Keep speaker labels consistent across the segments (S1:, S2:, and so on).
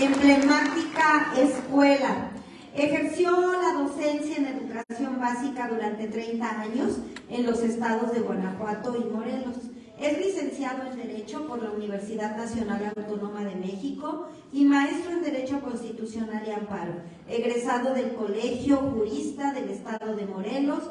S1: emblemática escuela. Ejerció la docencia en educación básica durante 30 años en los estados de Guanajuato y Morelos. Es licenciado en Derecho por la Universidad Nacional Autónoma de México y maestro en Derecho Constitucional y Amparo, egresado del Colegio Jurista del Estado de Morelos.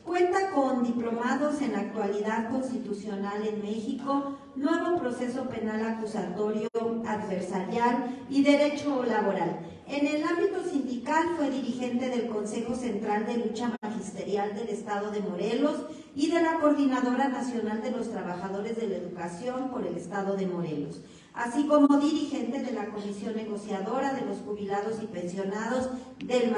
S1: Cuenta con diplomados en Actualidad Constitucional en México, Nuevo Proceso Penal Acusatorio Adversarial y Derecho Laboral. En el ámbito sindical fue dirigente del Consejo Central de Lucha Magisterial del Estado de Morelos y de la Coordinadora Nacional de los Trabajadores de la Educación por el Estado de Morelos, así como dirigente de la Comisión Negociadora de los Jubilados y Pensionados del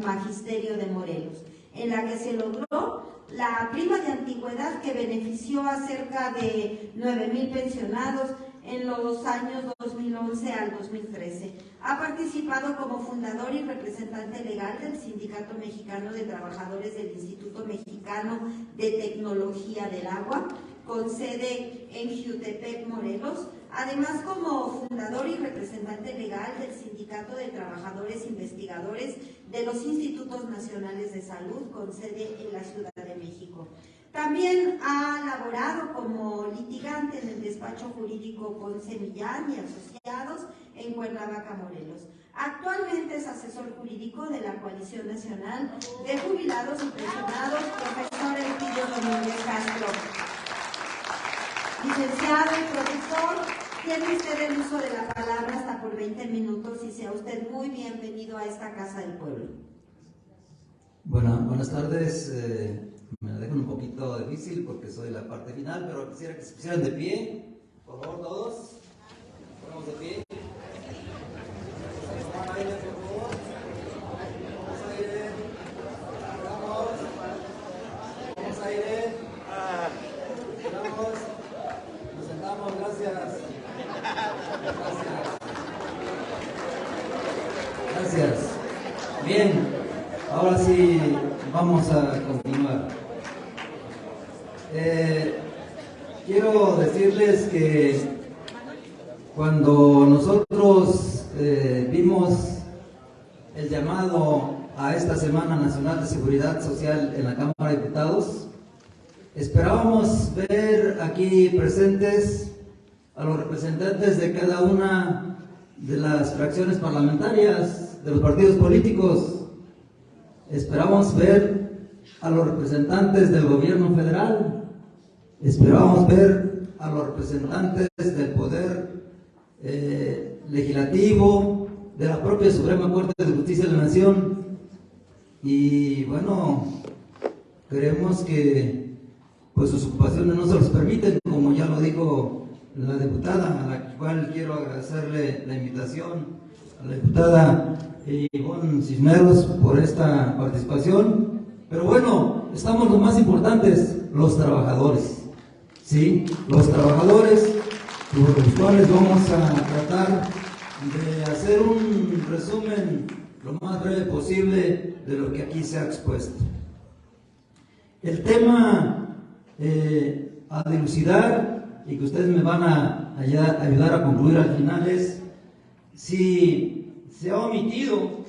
S1: Magisterio de Morelos, en la que se logró la prima de antigüedad que benefició a cerca de 9,000 pensionados en los años 2011 al 2013. Ha participado como fundador y representante legal del Sindicato Mexicano de Trabajadores del Instituto Mexicano de Tecnología del Agua, con sede en Jiutepec, Morelos. Además, como fundador y representante legal del Sindicato de Trabajadores Investigadores de los Institutos Nacionales de Salud, con sede en la Ciudad de México. También ha laborado como litigante en el despacho jurídico Ponce Millán y Asociados en Cuernavaca, Morelos. Actualmente es asesor jurídico de la Coalición Nacional de Jubilados y Pensionados, profesor Elpidio Domínguez Castro. Licenciado y profesor, tiene usted el uso de la palabra hasta por 20 minutos y sea usted muy bienvenido a esta Casa del Pueblo.
S2: Bueno, buenas tardes. Me la dejan un poquito difícil porque soy la parte final, pero quisiera que se pusieran de pie. Por favor, todos. Ponemos de pie. Vamos aire, por favor. Vamos aire. Vamos. Vamos aire. Vamos. Nos sentamos, gracias. Gracias. Bien, ahora sí vamos a continuar. Quiero decirles que cuando nosotros vimos el llamado a esta Semana Nacional de Seguridad Social en la Cámara de Diputados, esperábamos ver aquí presentes a los representantes de cada una de las fracciones parlamentarias de los partidos políticos. Esperábamos ver a los representantes del gobierno federal. Esperábamos ver a los representantes del poder legislativo, de la propia Suprema Corte de Justicia de la Nación. Y bueno, creemos que pues sus ocupaciones no se los permiten, como ya lo dijo la diputada, a la cual quiero agradecerle la invitación, a la diputada Ivonne Cisneros, por esta participación. Pero bueno, estamos los más importantes, los trabajadores, ¿sí? Los trabajadores, por los cuales vamos a tratar de hacer un resumen lo más breve posible de lo que aquí se ha expuesto. El tema a dilucidar y que ustedes me van a ayudar a concluir al final es si se ha omitido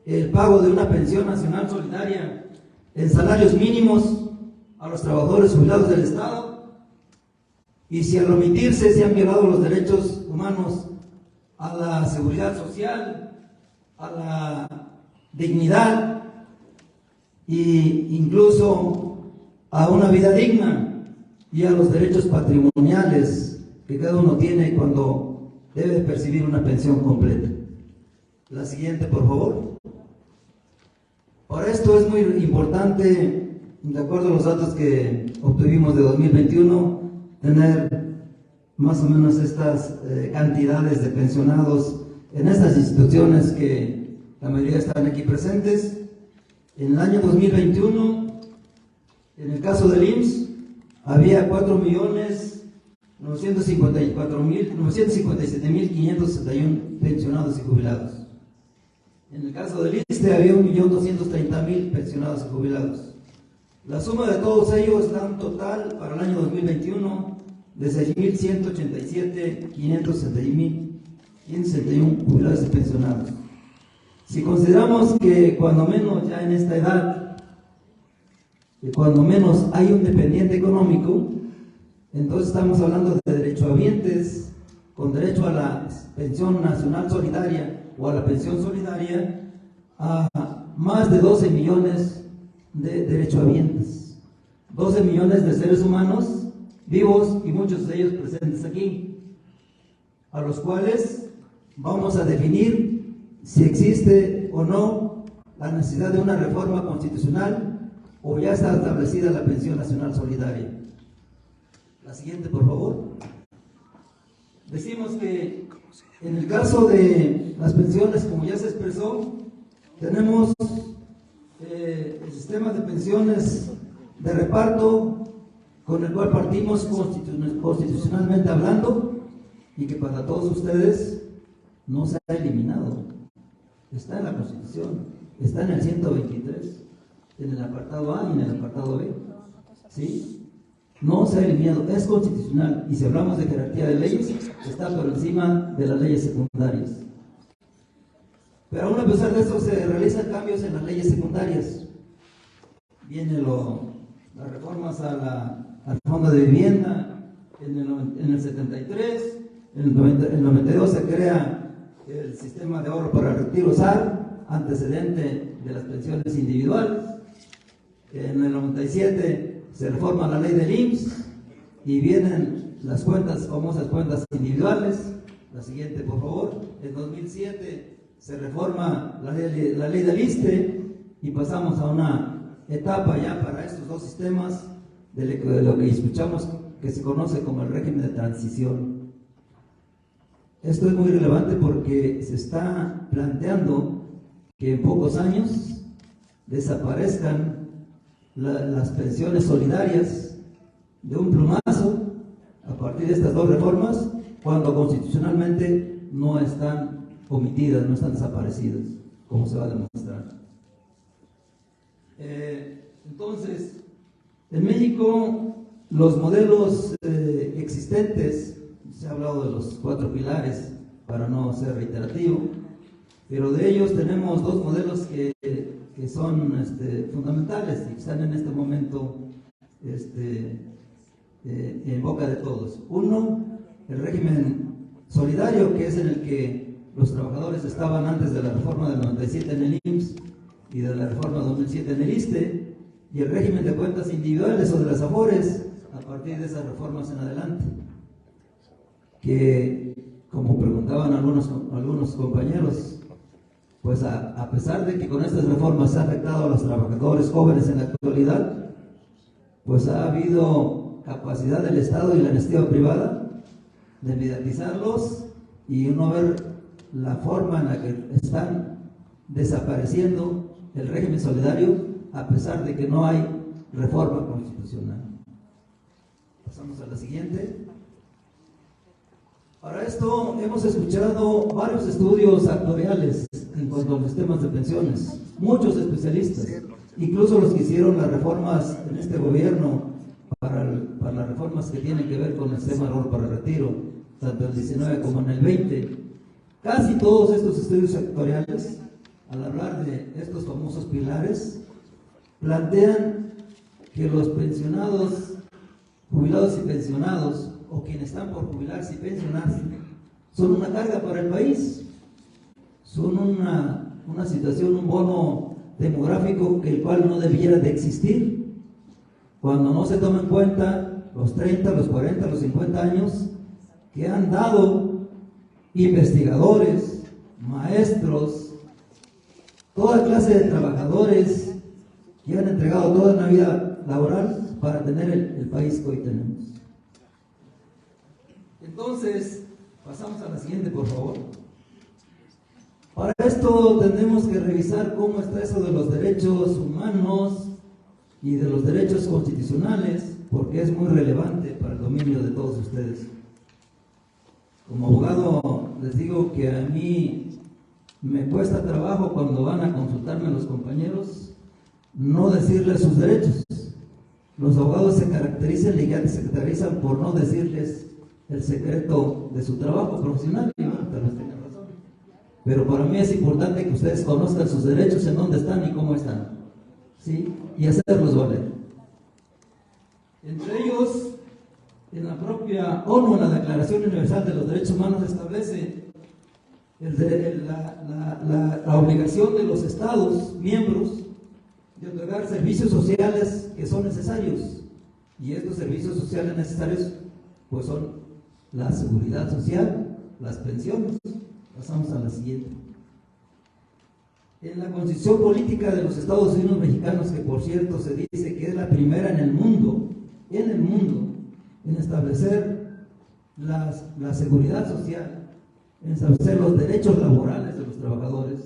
S2: el pago de una pensión nacional solidaria en salarios mínimos a los trabajadores jubilados del Estado, y si al omitirse se han violado los derechos humanos a la seguridad social, a la dignidad e incluso a una vida digna y a los derechos patrimoniales que cada uno tiene cuando debe percibir una pensión completa. La siguiente, por favor. Para esto es muy importante, de acuerdo a los datos que obtuvimos de 2021, tener más o menos estas cantidades de pensionados en estas instituciones que la mayoría están aquí presentes. En el año 2021, en el caso del IMSS, había 4.957.561 pensionados y jubilados. En el caso del ISSSTE había 1.230.000 pensionados y jubilados. La suma de todos ellos da un total para el año 2021 de 6.187.561 161 jubilados y pensionados. Si consideramos que cuando menos ya en esta edad, cuando menos hay un dependiente económico, entonces estamos hablando de derechohabientes con derecho a la pensión nacional solidaria o a la pensión solidaria, a más de 12 millones de derechohabientes, 12 millones de seres humanos vivos y muchos de ellos presentes aquí, a los cuales vamos a definir si existe o no la necesidad de una reforma constitucional o ya está establecida la pensión nacional solidaria. La siguiente, por favor. Decimos que en el caso de las pensiones, como ya se expresó, tenemos el sistema de pensiones de reparto con el cual partimos constitucionalmente hablando y que para todos ustedes no se ha eliminado. Está en la Constitución, está en el 123, en el apartado A y en el apartado B. ¿Sí? No se ha eliminado, es constitucional. Y si hablamos de jerarquía de leyes, está por encima de las leyes secundarias. Pero aún a pesar de eso, se realizan cambios en las leyes secundarias. Vienen las reformas al Fondo de Vivienda en el 73, en el 92 se crea el sistema de ahorro para retiro SAR, antecedente de las pensiones individuales. En el 97 se reforma la ley del IMSS y vienen las famosas cuentas individuales. La siguiente, por favor. En 2007 se reforma la ley del ISSSTE y pasamos a una etapa ya para estos dos sistemas de lo que escuchamos que se conoce como el régimen de transición. Esto es muy relevante porque se está planteando que en pocos años desaparezcan las pensiones solidarias de un plumazo a partir de estas dos reformas, cuando constitucionalmente no están omitidas, no están desaparecidas, como se va a demostrar. Entonces, en México, los modelos existentes, se ha hablado de los 4 pilares para no ser reiterativo, pero de ellos tenemos 2 modelos que son fundamentales y que están en este momento en boca de todos. Uno, el régimen solidario, que es en el que los trabajadores estaban antes de la reforma del 97 en el IMSS y de la reforma del 2007 en el ISSSTE, y el régimen de cuentas individuales o de las AFORES a partir de esas reformas en adelante, que, como preguntaban algunos compañeros, pues a pesar de que con estas reformas se ha afectado a los trabajadores jóvenes en la actualidad, pues ha habido capacidad del Estado y la iniciativa privada de mediatizarlos y no ver la forma en la que están desapareciendo el régimen solidario a pesar de que no hay reforma constitucional. Pasamos a la siguiente. Para esto hemos escuchado varios estudios actuariales en cuanto a los temas de pensiones, muchos especialistas, incluso los que hicieron las reformas en este gobierno para las reformas que tienen que ver con el sistema de ahorro para el retiro, tanto en el 19 como en el 20. Casi todos estos estudios actuariales, al hablar de estos famosos pilares, plantean que los pensionados, jubilados y pensionados, o quienes están por jubilarse y pensionarse, son una carga para el país, son una situación, un bono demográfico el cual no debiera de existir, cuando no se toma en cuenta los 30, los 40, los 50 años que han dado investigadores, maestros, toda clase de trabajadores que han entregado toda una vida laboral para tener el país que hoy tenemos. Entonces, pasamos a la siguiente, por favor. Para esto tenemos que revisar cómo está eso de los derechos humanos y de los derechos constitucionales, porque es muy relevante para el dominio de todos ustedes. Como abogado, les digo que a mí me cuesta trabajo cuando van a consultarme los compañeros no decirles sus derechos. Los abogados se caracterizan por no decirles el secreto de su trabajo profesional, y bueno, tal vez tengan pero para mí es importante que ustedes conozcan sus derechos, en dónde están y cómo están, ¿sí? Y hacerlos valer. Entre ellos, en la propia ONU, en la Declaración Universal de los Derechos Humanos, establece la obligación de los Estados miembros de otorgar servicios sociales que son necesarios. Y estos servicios sociales necesarios, pues son la seguridad social, las pensiones. Pasamos a la siguiente. En la Constitución Política de los Estados Unidos Mexicanos, que por cierto se dice que es la primera en el mundo, en establecer la seguridad social, en establecer los derechos laborales de los trabajadores,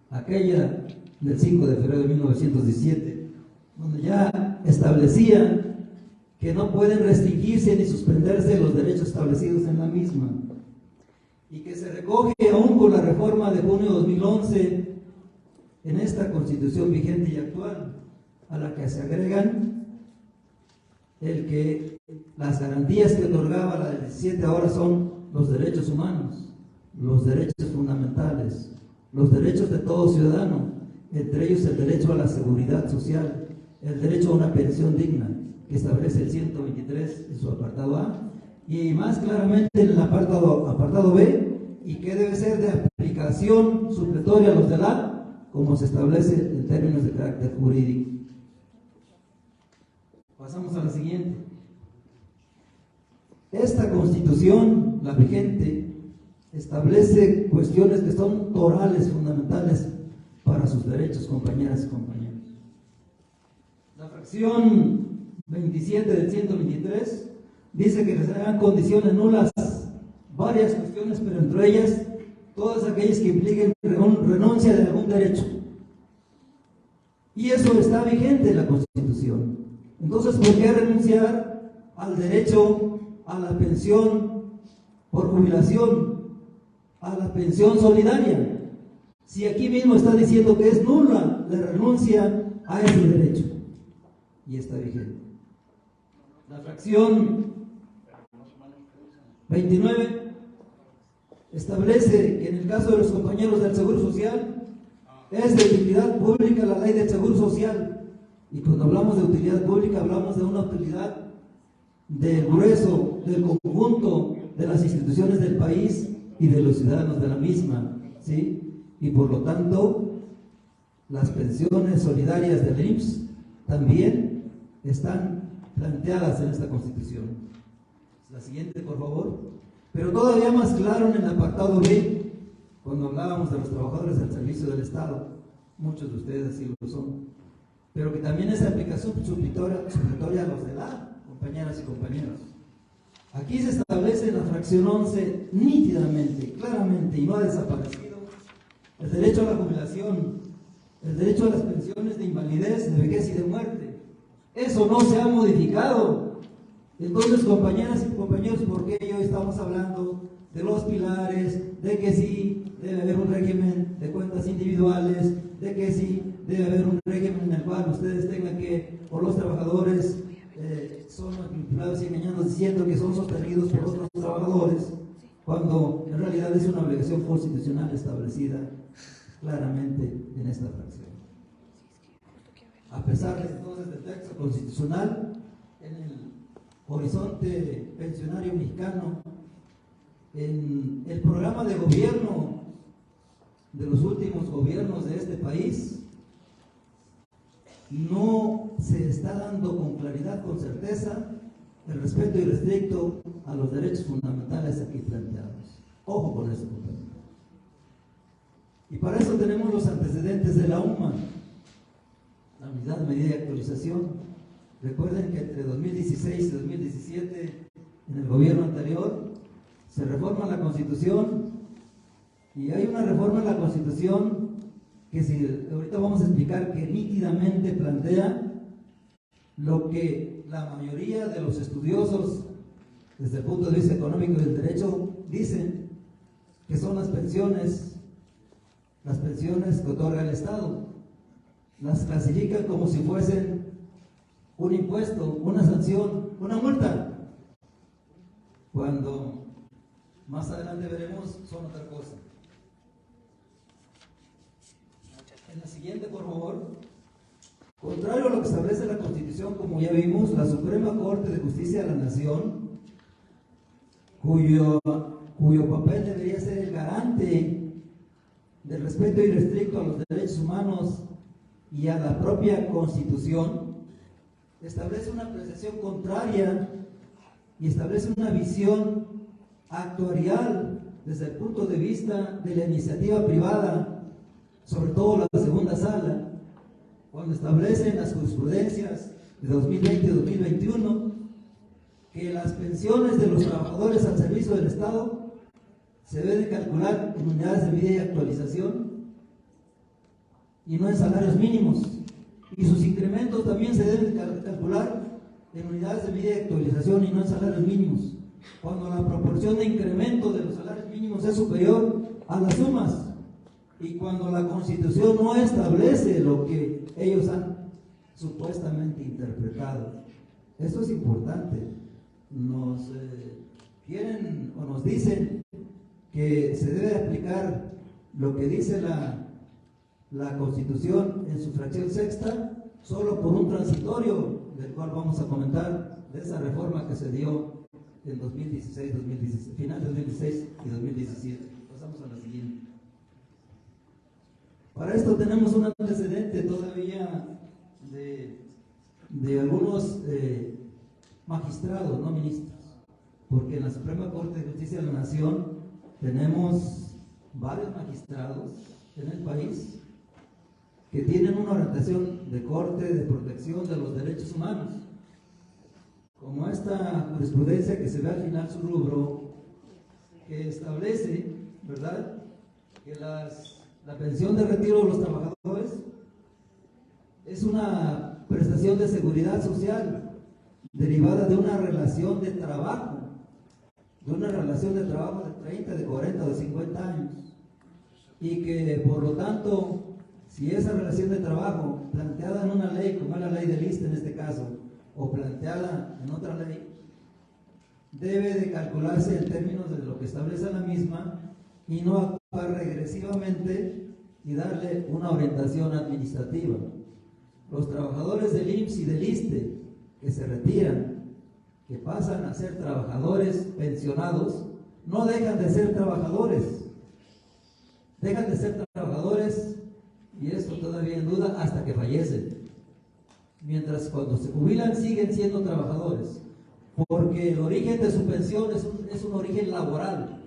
S2: aquella del 5 de febrero de 1917, donde ya establecía que no pueden restringirse ni suspenderse los derechos establecidos en la misma, y que se recoge aún con la reforma de junio de 2011 en esta Constitución vigente y actual, a la que se agregan el que las garantías que otorgaba la del 17 ahora son los derechos humanos, los derechos fundamentales, los derechos de todo ciudadano, entre ellos el derecho a la seguridad social, el derecho a una pensión digna, que establece el 123 en su apartado A, y más claramente en el apartado B, y que debe ser de aplicación supletoria a los de la, como se establece en términos de carácter jurídico. Pasamos a la siguiente. Esta Constitución, la vigente, establece cuestiones que son torales, fundamentales para sus derechos, compañeras y compañeros. La fracción 27 del 123 dice que les hagan condiciones nulas varias cuestiones, pero entre ellas todas aquellas que impliquen renuncia de algún derecho. Y eso está vigente en la Constitución. Entonces, ¿por qué renunciar al derecho a la pensión por jubilación, a la pensión solidaria, si aquí mismo está diciendo que es nula la renuncia a ese derecho? Y está vigente. La fracción 29 establece que en el caso de los compañeros del Seguro Social es de utilidad pública la ley del Seguro Social. Y cuando hablamos de utilidad pública, hablamos de una utilidad del grueso, del conjunto de las instituciones del país y de los ciudadanos de la misma, ¿sí? Y por lo tanto, las pensiones solidarias del IMSS también están planteadas en esta Constitución. La siguiente, por favor. Pero todavía más claro en el apartado B, cuando hablábamos de los trabajadores del servicio del Estado, muchos de ustedes sí lo son, pero que también es aplicación supletoria a los de la, compañeras y compañeros. Aquí se establece en la fracción 11 nítidamente, claramente, y no ha desaparecido, el derecho a la jubilación, el derecho a las pensiones de invalidez, de vejez y de muerte. Eso no se ha modificado. Entonces, compañeras y compañeros, ¿por qué hoy estamos hablando de los pilares, de que sí debe haber un régimen de cuentas individuales, de que sí debe haber un régimen en el cual ustedes tengan que, por los trabajadores, son manipulados y engañados diciendo que son sostenidos por otros trabajadores, cuando en realidad es una obligación constitucional establecida claramente en esta fracción? A pesar de entonces del texto constitucional, en el horizonte pensionario mexicano, en el programa de gobierno de los últimos gobiernos de este país, no se está dando con claridad, con certeza, el respeto irrestricto a los derechos fundamentales aquí planteados. Ojo con eso, compañeros. Y para eso tenemos los antecedentes de la UMA, la Unidad de Medida y Actualización. Recuerden que entre 2016 y 2017, en el gobierno anterior, se reforma la Constitución, y hay una reforma en la Constitución que ahorita vamos a explicar, que nítidamente plantea lo que la mayoría de los estudiosos desde el punto de vista económico y del derecho dicen que son las pensiones que otorga el Estado. Las clasifican como si fuesen un impuesto, una sanción, una multa, cuando más adelante veremos son otra cosa. En la siguiente, por favor. Contrario a lo que establece la Constitución, como ya vimos, la Suprema Corte de Justicia de la Nación, cuyo papel debería ser el garante del respeto irrestricto a los derechos humanos y a la propia Constitución, establece una apreciación contraria y establece una visión actuarial desde el punto de vista de la iniciativa privada, sobre todo la segunda sala, cuando establece en las jurisprudencias de 2020 y 2021 que las pensiones de los trabajadores al servicio del Estado se deben de calcular en unidades de medida y actualización y no en salarios mínimos, y sus incrementos también se deben calcular en unidades de medida y actualización y no en salarios mínimos, cuando la proporción de incremento de los salarios mínimos es superior a las sumas y cuando la Constitución no establece lo que ellos han supuestamente interpretado. Esto es importante. Nos quieren o nos dicen que se debe aplicar lo que dice la Constitución en su fracción sexta solo por un transitorio, del cual vamos a comentar, de esa reforma que se dio en 2016, final de 2016 y 2017. Pasamos a la siguiente. Para esto tenemos un antecedente todavía de algunos magistrados, no ministros, porque en la Suprema Corte de Justicia de la Nación tenemos varios magistrados en el país que tienen una orientación de corte de protección de los derechos humanos, como esta jurisprudencia que se ve al final su rubro, que establece, ¿verdad?, que la pensión de retiro de los trabajadores es una prestación de seguridad social derivada de una relación de trabajo, de 30, de 40 o de 50 años, y que por lo tanto, si esa relación de trabajo planteada en una ley, como es la ley del ISSSTE en este caso, o planteada en otra ley, debe de calcularse en términos de lo que establece la misma y no actuar regresivamente y darle una orientación administrativa. Los trabajadores del IMSS y del ISSSTE que se retiran, que pasan a ser trabajadores pensionados, no dejan de ser trabajadores, y esto todavía en duda hasta que fallecen. Mientras cuando se jubilan siguen siendo trabajadores, porque el origen de su pensión es un origen laboral,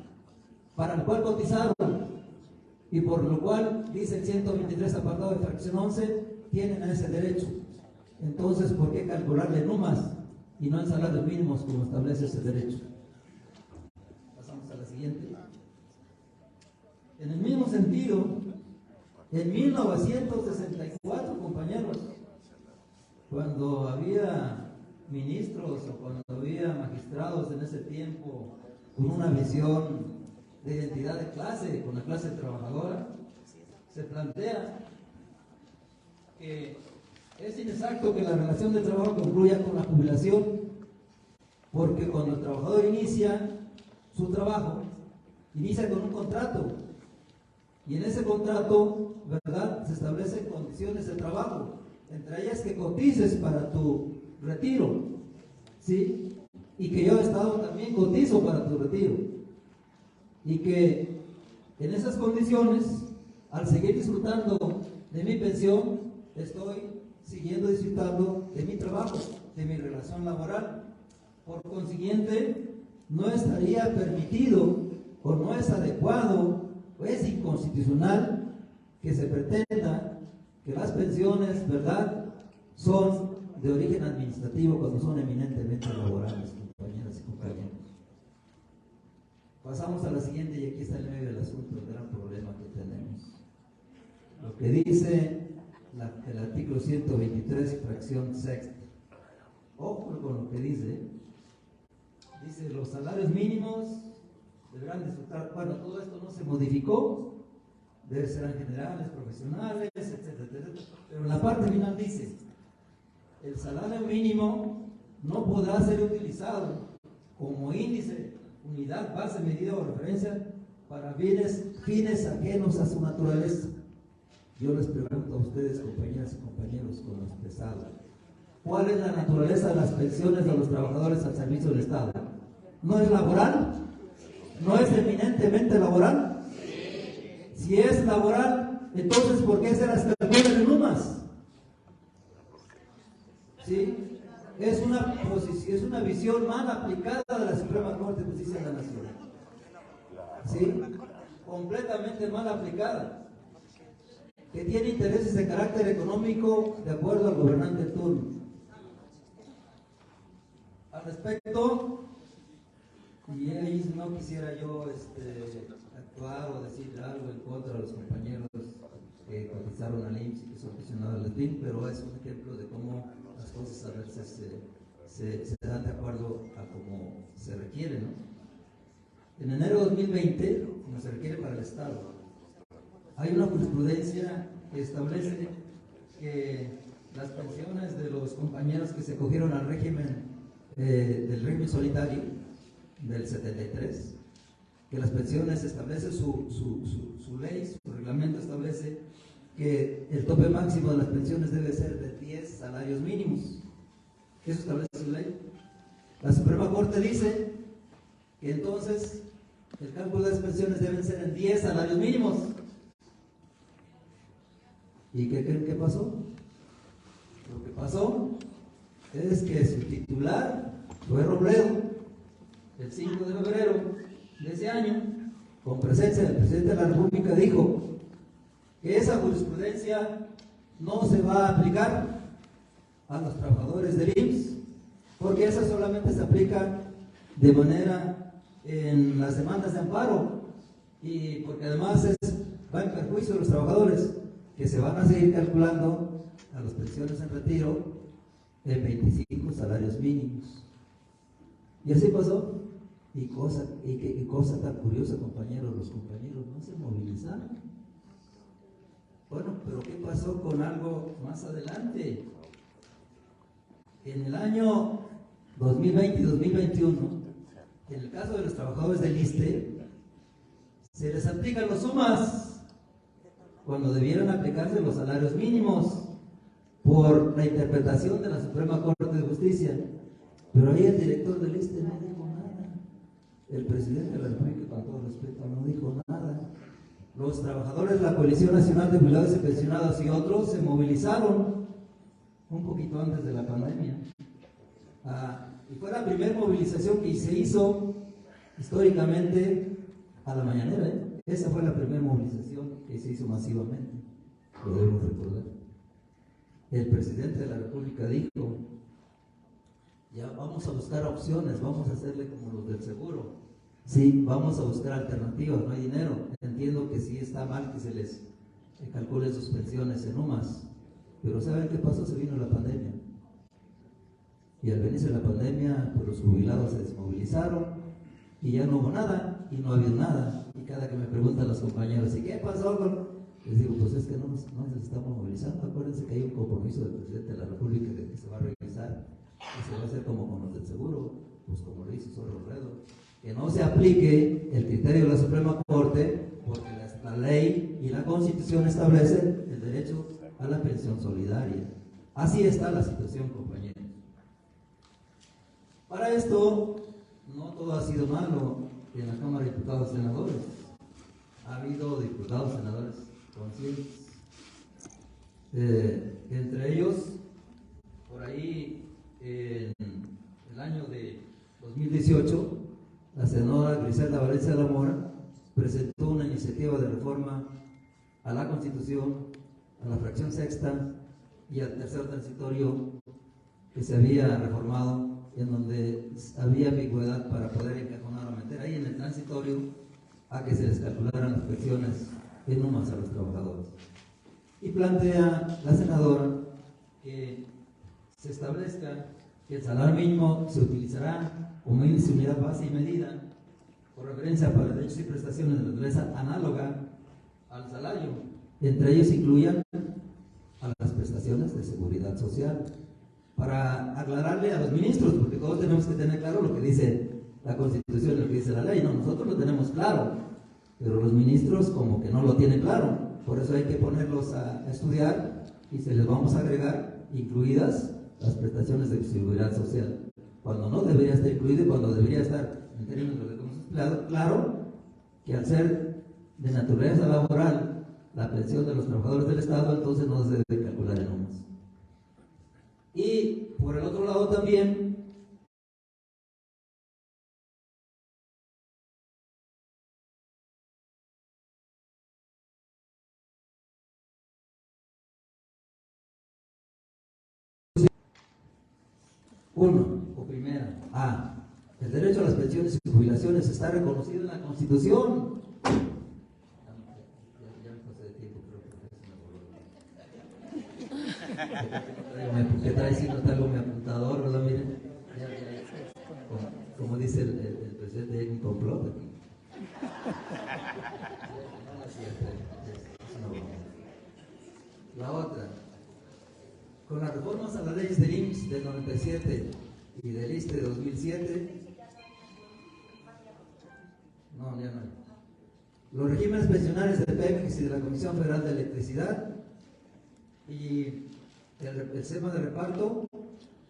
S2: para el cual cotizaron, y por lo cual, dice el 123 apartado de fracción 11, tienen ese derecho. Entonces, ¿por qué calcularle en UMAS y no en salarios mínimos como establece ese derecho? Pasamos a la siguiente. En el mismo sentido, en 1964, compañeros, cuando había ministros o cuando había magistrados en ese tiempo con una visión de identidad de clase, con la clase trabajadora, se plantea que es inexacto que la relación de trabajo concluya con la jubilación, porque cuando el trabajador inicia su trabajo, inicia con un contrato, y en ese contrato, ¿verdad?, se establecen condiciones de trabajo, entre ellas que cotices para tu retiro, ¿sí? Y que yo, Estado, también cotizo para tu retiro, y que en esas condiciones, al seguir disfrutando de mi pensión, estoy siguiendo disfrutando de mi trabajo, de mi relación laboral. Por consiguiente, no estaría permitido o no es adecuado o es inconstitucional que se pretenda que las pensiones, ¿verdad?, son de origen administrativo cuando son eminentemente laborales, compañeras y compañeros. Pasamos a la siguiente, y aquí está el medio del asunto, el gran problema que tenemos. Lo que dice el artículo 123, fracción sexta. Ojo con lo que dice. Dice, los salarios mínimos deberán disfrutar, bueno, todo esto no se modificó, serán generales, profesionales, etcétera, etcétera. Pero en la parte final dice, el salario mínimo no podrá ser utilizado como índice, unidad, base, medida o referencia para fines ajenos a su naturaleza. Yo les pregunto a ustedes, compañeras y compañeros, con los pesados, ¿cuál es la naturaleza de las pensiones de los trabajadores al servicio del Estado? ¿No es laboral? ¿No es eminentemente laboral? Si es laboral, entonces ¿por qué se las calculan en UMAS? ¿Sí? Es una visión mal aplicada de la Suprema Corte de Justicia de la Nación. ¿Sí? Completamente mal aplicada. Que tiene intereses de carácter económico de acuerdo al gobernante en turno. Al respecto, y ahí no quisiera yo actuar o decir algo en contra de los compañeros que cotizaron al IMSS y que son aficionados al SBIN, pero es un ejemplo de cómo las cosas a veces se dan de acuerdo a cómo se requiere, ¿no? En enero de 2020, como se requiere para el Estado, hay una jurisprudencia que establece que las pensiones de los compañeros que se acogieron al régimen del régimen solitario del 73, que las pensiones establece su ley, su reglamento establece que el tope máximo de las pensiones debe ser de 10 salarios mínimos. Eso establece su ley. La Suprema Corte dice que entonces el cálculo de las pensiones deben ser en 10 salarios mínimos. ¿Y qué creen que pasó? Lo que pasó es que su titular fue Robledo, el 5 de febrero de ese año, con presencia del presidente de la República, dijo que esa jurisprudencia no se va a aplicar a los trabajadores del IMSS, porque esa solamente se aplica de manera en las demandas de amparo, y porque además va en perjuicio de los trabajadores, que se van a seguir calculando a las pensiones en retiro en 25 salarios mínimos. Y así pasó. Y cosa tan curiosa, compañeros, los compañeros no se movilizaron. Bueno, pero ¿qué pasó con algo más adelante? En el año 2020 y 2021, en el caso de los trabajadores del ISSSTE, se les aplican los UMAS cuando debieran aplicarse los salarios mínimos por la interpretación de la Suprema Corte de Justicia. Pero ahí el director del ISSSTE no dijo nada. El presidente de la República, con todo respeto, no dijo nada. Los trabajadores de la Coalición Nacional de Jubilados y Pensionados y otros se movilizaron un poquito antes de la pandemia. Y fue la primera movilización que se hizo históricamente a la mañanera, ¿eh? Esa fue la primera movilización que se hizo masivamente, lo debemos recordar. El presidente de la República dijo: ya vamos a buscar opciones, vamos a hacerle como los del seguro. Sí, vamos a buscar alternativas, no hay dinero. Entiendo que sí está mal que se les calcule sus pensiones en UMAS, pero ¿saben qué pasó? Se vino la pandemia. Y al venirse la pandemia, pues los jubilados se desmovilizaron y ya no hubo nada, y no había nada. Y cada que me preguntan los compañeros, ¿y qué pasó con...? Les digo, pues es que no nos estamos movilizando. Acuérdense que hay un compromiso del presidente de la República de que se va a revisar y se va a hacer como con los del seguro, pues como lo hizo Zorro Robledo, que no se aplique el criterio de la Suprema Corte, porque la ley y la Constitución establecen el derecho a la pensión solidaria. Así está la situación, compañeros. Para esto, no todo ha sido malo en la Cámara de Diputados y Senadores. Ha habido diputados y senadores conscientes. Entre ellos, por ahí, en el año de 2018, la senadora Griselda Valencia de la Mora presentó una iniciativa de reforma a la Constitución, a la fracción sexta y al tercer transitorio que se había reformado, en donde había ambigüedad para poder encajonar o meter ahí en el transitorio a que se les calcularan las pensiones en UMAS a los trabajadores. Y plantea la senadora que se establezca que el salario mínimo se utilizará como índice, unidad base y medida por referencia para derechos y prestaciones de naturaleza análoga al salario. Entre ellos incluyan a las prestaciones de seguridad social. Para aclararle a los ministros, porque todos tenemos que tener claro lo que dice la Constitución y lo que dice la ley. No, nosotros lo tenemos claro, pero los ministros como que no lo tienen claro. por eso hay que ponerlos a estudiar y se les vamos a agregar incluidas las prestaciones de seguridad social. Cuando no debería estar incluido y cuando debería estar en términos de recursos empleados, claro que al ser de naturaleza laboral la pensión de los trabajadores del Estado, entonces no se debe calcular en UMAS. Y por el otro lado también, uno, o primera, A, el derecho a las pensiones y jubilaciones está reconocido en la Constitución. Ya me pasé de tiempo, creo que ¿qué trae si no está mi apuntador? ¿Verdad? Miren, como dice el presidente, hay un complot aquí. La otra, con las reformas a las leyes del IMSS del 97 y del ISSSTE de 2007, no, ya no hay. Los regímenes pensionales de Pemex y de la Comisión Federal de Electricidad y el sistema de reparto,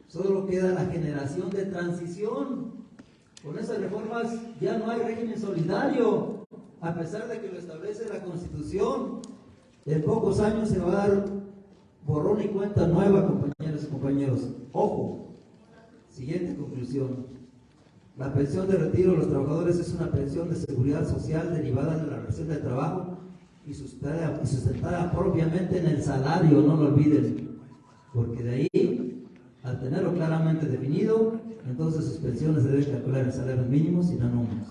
S2: solo queda la generación de transición. Con esas reformas ya no hay régimen solidario, a pesar de que lo establece la Constitución. En pocos años se va a dar borrón y cuenta nueva, compañeros y compañeros. Ojo, siguiente conclusión. La pensión de retiro de los trabajadores es una pensión de seguridad social derivada de la relación de trabajo y sustentada propiamente en el salario, no lo olviden, porque de ahí, al tenerlo claramente definido, entonces sus pensiones se deben calcular en salarios mínimos y no nóminos.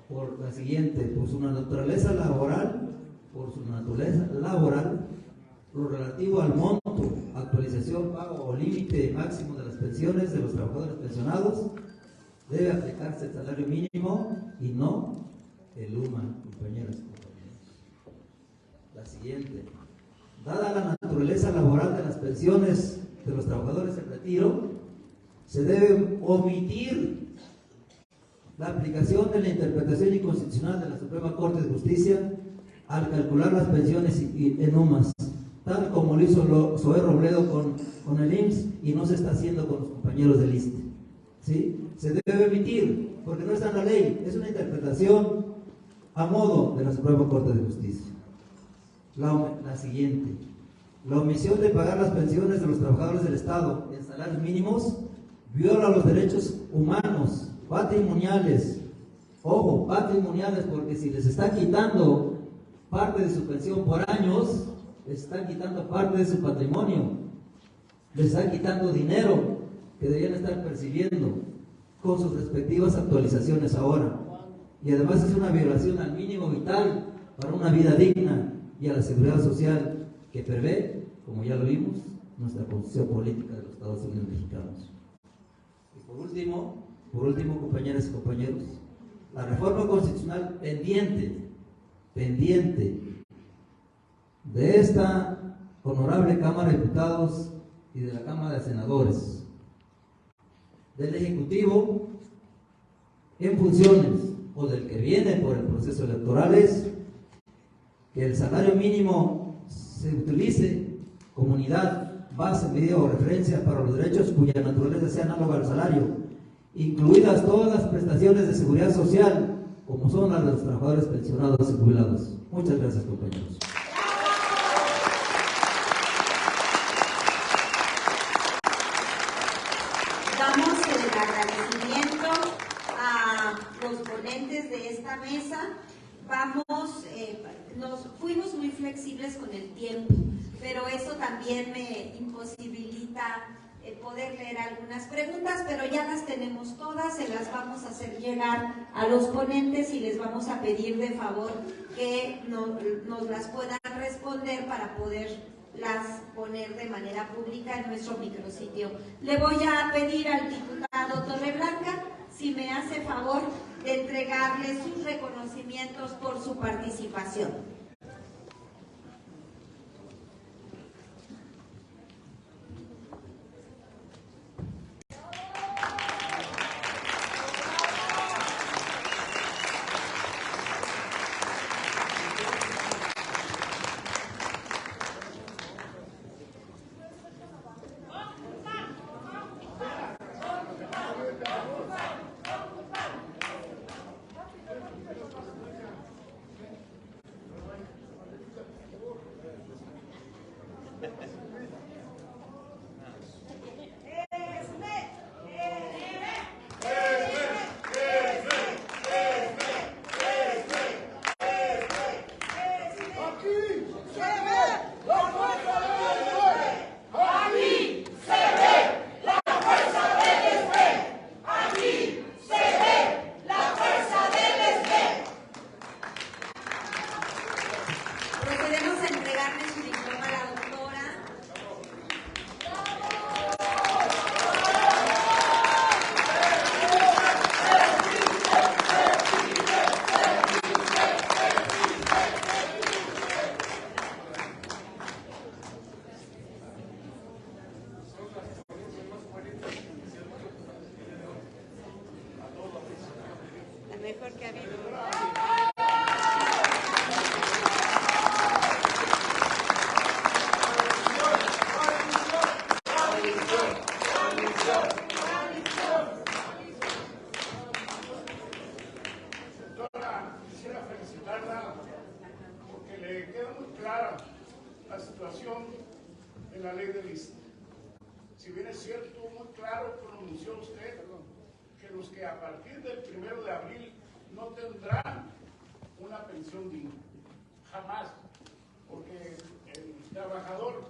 S2: Por la siguiente, por su naturaleza laboral, lo relativo al monto, actualización, pago o límite máximo de las pensiones de los trabajadores pensionados, debe aplicarse el salario mínimo y no el UMA, compañeras y compañeros. La siguiente, dada la naturaleza laboral de las pensiones de los trabajadores en retiro, se debe omitir la aplicación de la interpretación inconstitucional de la Suprema Corte de Justicia al calcular las pensiones en UMAS, tal como lo hizo Zoé Robledo con el IMSS y no se está haciendo con los compañeros del ISSSTE. ¿Sí? Se debe omitir, porque no está en la ley, es una interpretación a modo de la Suprema Corte de Justicia. La siguiente, la omisión de pagar las pensiones de los trabajadores del Estado en salarios mínimos viola los derechos humanos, patrimoniales. Ojo, patrimoniales, porque si les está quitando parte de su pensión por años, les está quitando parte de su patrimonio, les está quitando dinero que deberían estar percibiendo con sus respectivas actualizaciones ahora. Y además es una violación al mínimo vital para una vida digna y a la seguridad social que prevé, como ya lo vimos, nuestra Constitución Política de los Estados Unidos Mexicanos. Y por último, compañeras y compañeros, la reforma constitucional pendiente de esta honorable Cámara de Diputados y de la Cámara de Senadores, del Ejecutivo en funciones o del que viene por el proceso electoral, es que el salario mínimo se utilice como unidad, base, medida o referencia para los derechos cuya naturaleza sea análoga al salario, incluidas todas las prestaciones de seguridad social, como son las de los trabajadores pensionados y jubilados. Muchas gracias, compañeros.
S1: Damos el agradecimiento a los ponentes de esta mesa. Nos fuimos muy flexibles con el tiempo, pero eso también me imposibilita poder leer algunas preguntas, pero ya las tenemos todas, se las vamos a hacer llegar a los ponentes y les vamos a pedir de favor que nos las puedan responder para poderlas poner de manera pública en nuestro micrositio. Le voy a pedir al diputado Torreblanca si me hace favor de entregarle sus reconocimientos por su participación.
S3: mejor que ha habido.
S4: Doctora, quisiera felicitarla porque le queda muy clara la situación en la ley del ISSSTE. Si bien es cierto, muy claro pronunció usted que los que a partir del 1 de abril no tendrán una pensión digna, jamás, porque el trabajador